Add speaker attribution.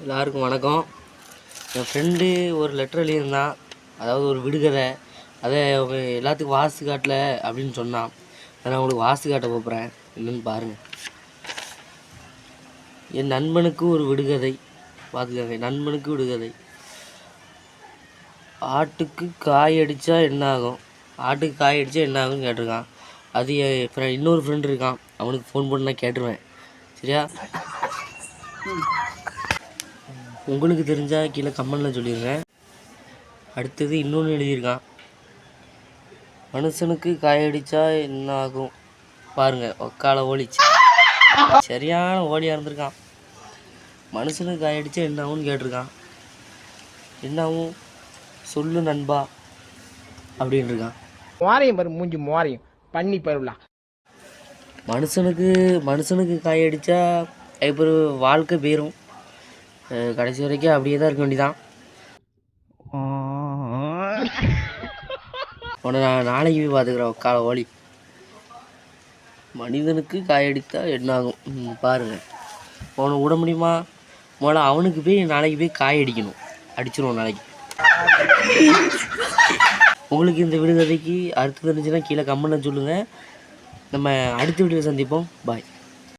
Speaker 1: எல்லாருக்கும் வணக்கம். என் ஃப்ரெண்டு ஒரு லெட்டர் எழுதியிருந்தான், அதாவது ஒரு விடுகதை. அதை எல்லாத்துக்கும் வாஸ்து காட்டல அப்படின்னு சொன்னான். நான் உங்களுக்கு வாஸ்து காட்ட போகிறேன், என்னன்னு பாருங்கள். என் நண்பனுக்கு ஒரு விடுகதை. பார்த்துக்கங்க, நண்பனுக்கு விடுகதை. ஆட்டுக்கு காய் அடித்தா என்ன ஆகும்? ஆட்டுக்கு காய் அடித்தா என்ன ஆகும்னு கேட்டிருக்கான். அது என் இன்னொரு ஃப்ரெண்டு இருக்கான், அவனுக்கு ஃபோன் பண்ணி நான் கேட்டுருவேன். சரியா? உங்களுக்கு தெரிஞ்சால் கீழே கமெண்டில் சொல்லிடுங்க. அடுத்தது இன்னொன்று எழுதியிருக்கான். மனுஷனுக்கு காயடிச்சா என்ன ஆகும்? பாருங்கள், ஒக்கால ஓலிச்சு. சரியான ஓலியாக இருந்திருக்கான். மனுஷனுக்கு காயடிச்சா என்ன ஆகும்னு கேட்டிருக்கான். என்ன ஆகும் சொல்லு நண்பா அப்படின்னு இருக்கான்.
Speaker 2: மோரையும் பாரு, மூஞ்சி மோரையும் பண்ணி பருவலா.
Speaker 1: மனுஷனுக்கு காயடிச்சா இப்போ வாழ்க்கை போயிடும். கடைசி வரைக்கும் அப்படியே தான் இருக்க வேண்டியதான். உன்னை நான் நாளைக்கு போய் பார்த்துக்குறேன் காலை ஓலி. மனிதனுக்கு காயடித்தா என்ன ஆகும் பாருங்கள். உன்னை விட முடியுமா? முதல்ல அவனுக்கு போய் நாளைக்கு போய் காய் அடிக்கணும். அடிச்சிருவோம் நாளைக்கு. உங்களுக்கு இந்த விடுகதைக்கு அர்த்தம் தெரிஞ்சுன்னா கீழே கமெண்ட்டில் சொல்லுங்கள். நம்ம அடுத்த வீடியோவில் சந்திப்போம். பாய்.